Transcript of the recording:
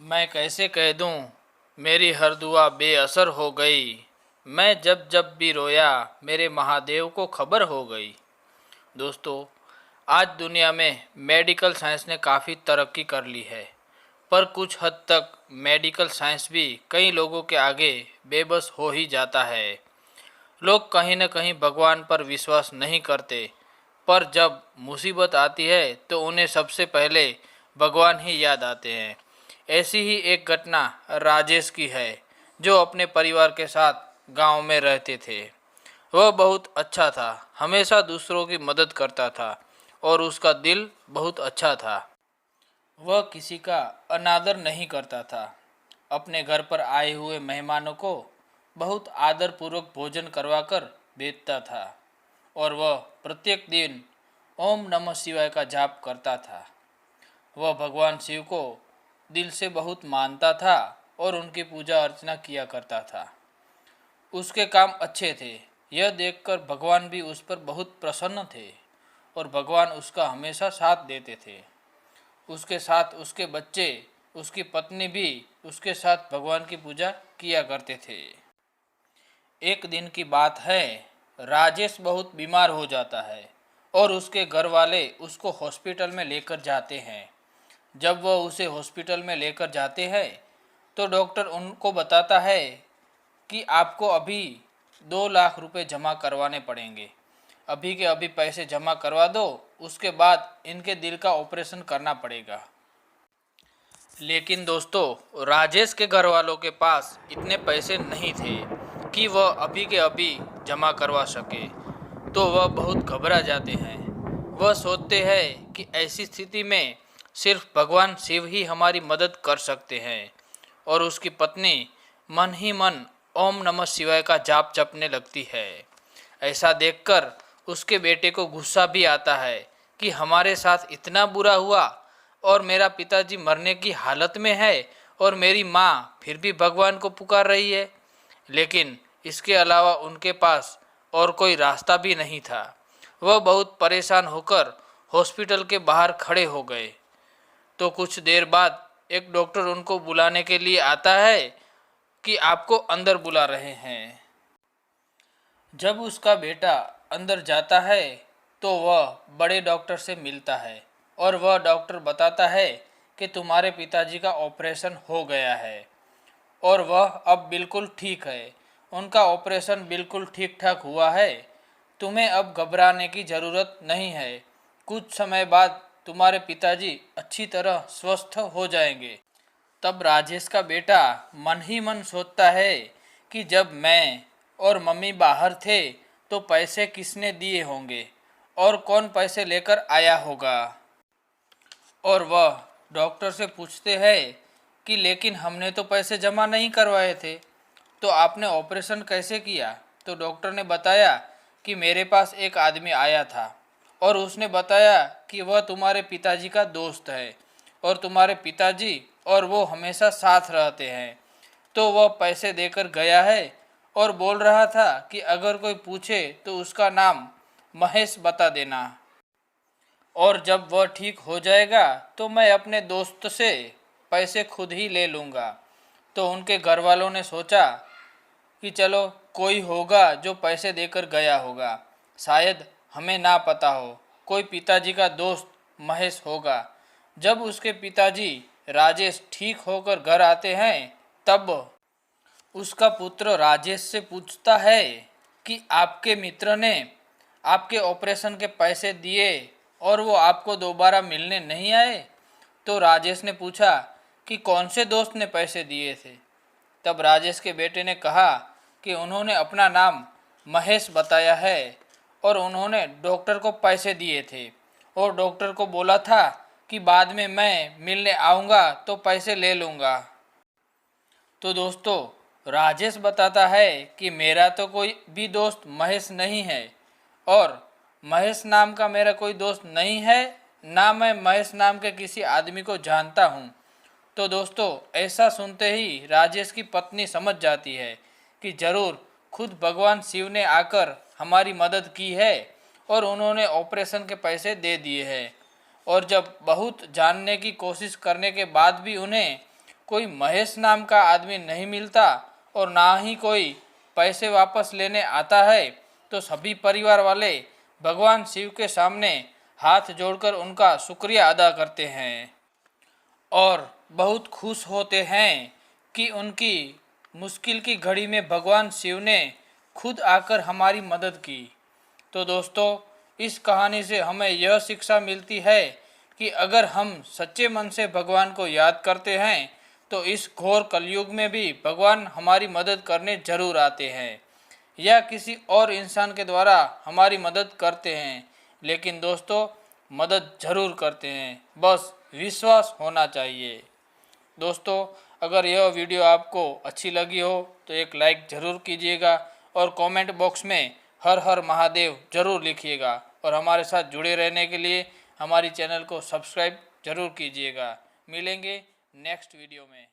मैं कैसे कह दूं, मेरी हर दुआ बेअसर हो गई। मैं जब जब भी रोया, मेरे महादेव को खबर हो गई। दोस्तों, आज दुनिया में मेडिकल साइंस ने काफ़ी तरक्की कर ली है, पर कुछ हद तक मेडिकल साइंस भी कई लोगों के आगे बेबस हो ही जाता है। लोग कहीं न कहीं भगवान पर विश्वास नहीं करते, पर जब मुसीबत आती है तो उन्हें सबसे पहले भगवान ही याद आते हैं। ऐसी ही एक घटना राजेश की है, जो अपने परिवार के साथ गांव में रहते थे। वह बहुत अच्छा था, हमेशा दूसरों की मदद करता था और उसका दिल बहुत अच्छा था। वह किसी का अनादर नहीं करता था। अपने घर पर आए हुए मेहमानों को बहुत आदरपूर्वक भोजन करवाकर भेजता था और वह प्रत्येक दिन ओम नमः शिवाय का जाप करता था। वह भगवान शिव को दिल से बहुत मानता था और उनकी पूजा अर्चना किया करता था। उसके काम अच्छे थे, यह देखकर भगवान भी उस पर बहुत प्रसन्न थे और भगवान उसका हमेशा साथ देते थे। उसके साथ उसके बच्चे, उसकी पत्नी भी उसके साथ भगवान की पूजा किया करते थे। एक दिन की बात है, राजेश बहुत बीमार हो जाता है और उसके घर वाले उसको हॉस्पिटल में लेकर जाते हैं। जब वह उसे हॉस्पिटल में लेकर जाते हैं तो डॉक्टर उनको बताता है कि आपको अभी 2 लाख रुपए जमा करवाने पड़ेंगे। अभी के अभी पैसे जमा करवा दो, उसके बाद इनके दिल का ऑपरेशन करना पड़ेगा। लेकिन दोस्तों, राजेश के घर वालों के पास इतने पैसे नहीं थे कि वह अभी के अभी जमा करवा सके। तो वह बहुत घबरा जाते हैं। वह सोचते हैं कि ऐसी स्थिति में सिर्फ भगवान शिव ही हमारी मदद कर सकते हैं और उसकी पत्नी मन ही मन ओम नमः शिवाय का जाप जपने लगती है। ऐसा देखकर उसके बेटे को गुस्सा भी आता है कि हमारे साथ इतना बुरा हुआ और मेरा पिताजी मरने की हालत में है और मेरी माँ फिर भी भगवान को पुकार रही है। लेकिन इसके अलावा उनके पास और कोई रास्ता भी नहीं था। वह बहुत परेशान होकर हॉस्पिटल के बाहर खड़े हो गए। तो कुछ देर बाद एक डॉक्टर उनको बुलाने के लिए आता है कि आपको अंदर बुला रहे हैं। जब उसका बेटा अंदर जाता है तो वह बड़े डॉक्टर से मिलता है और वह डॉक्टर बताता है कि तुम्हारे पिताजी का ऑपरेशन हो गया है और वह अब बिल्कुल ठीक है। उनका ऑपरेशन बिल्कुल ठीक ठाक हुआ है। तुम्हें अब घबराने की ज़रूरत नहीं है। कुछ समय बाद तुम्हारे पिताजी अच्छी तरह स्वस्थ हो जाएंगे। तब राजेश का बेटा मन ही मन सोचता है कि जब मैं और मम्मी बाहर थे तो पैसे किसने दिए होंगे और कौन पैसे लेकर आया होगा। और वह डॉक्टर से पूछते हैं कि लेकिन हमने तो पैसे जमा नहीं करवाए थे, तो आपने ऑपरेशन कैसे किया। तो डॉक्टर ने बताया कि मेरे पास एक आदमी आया था और उसने बताया कि वह तुम्हारे पिताजी का दोस्त है और तुम्हारे पिताजी और वो हमेशा साथ रहते हैं। तो वह पैसे देकर गया है और बोल रहा था कि अगर कोई पूछे तो उसका नाम महेश बता देना और जब वह ठीक हो जाएगा तो मैं अपने दोस्त से पैसे खुद ही ले लूँगा। तो उनके घर वालों ने सोचा कि चलो कोई होगा जो पैसे देकर गया होगा, शायद हमें ना पता हो, कोई पिताजी का दोस्त महेश होगा। जब उसके पिताजी राजेश ठीक होकर घर आते हैं तब उसका पुत्र राजेश से पूछता है कि आपके मित्र ने आपके ऑपरेशन के पैसे दिए और वो आपको दोबारा मिलने नहीं आए। तो राजेश ने पूछा कि कौन से दोस्त ने पैसे दिए थे। तब राजेश के बेटे ने कहा कि उन्होंने अपना नाम महेश बताया है और उन्होंने डॉक्टर को पैसे दिए थे और डॉक्टर को बोला था कि बाद में मैं मिलने आऊँगा तो पैसे ले लूँगा। तो दोस्तों, राजेश बताता है कि मेरा तो कोई भी दोस्त महेश नहीं है और महेश नाम का मेरा कोई दोस्त नहीं है, ना मैं महेश नाम के किसी आदमी को जानता हूँ। तो दोस्तों, ऐसा सुनते ही राजेश की पत्नी समझ जाती है कि ज़रूर खुद भगवान शिव ने आकर हमारी मदद की है और उन्होंने ऑपरेशन के पैसे दे दिए हैं। और जब बहुत जानने की कोशिश करने के बाद भी उन्हें कोई महेश नाम का आदमी नहीं मिलता और ना ही कोई पैसे वापस लेने आता है, तो सभी परिवार वाले भगवान शिव के सामने हाथ जोड़कर उनका शुक्रिया अदा करते हैं और बहुत खुश होते हैं कि उनकी मुश्किल की घड़ी में भगवान शिव ने खुद आकर हमारी मदद की। तो दोस्तों, इस कहानी से हमें यह शिक्षा मिलती है कि अगर हम सच्चे मन से भगवान को याद करते हैं तो इस घोर कलयुग में भी भगवान हमारी मदद करने जरूर आते हैं या किसी और इंसान के द्वारा हमारी मदद करते हैं, लेकिन दोस्तों मदद जरूर करते हैं, बस विश्वास होना चाहिए। दोस्तों, अगर यह वीडियो आपको अच्छी लगी हो तो एक लाइक ज़रूर कीजिएगा और कमेंट बॉक्स में हर हर महादेव ज़रूर लिखिएगा और हमारे साथ जुड़े रहने के लिए हमारी चैनल को सब्सक्राइब ज़रूर कीजिएगा। मिलेंगे नेक्स्ट वीडियो में।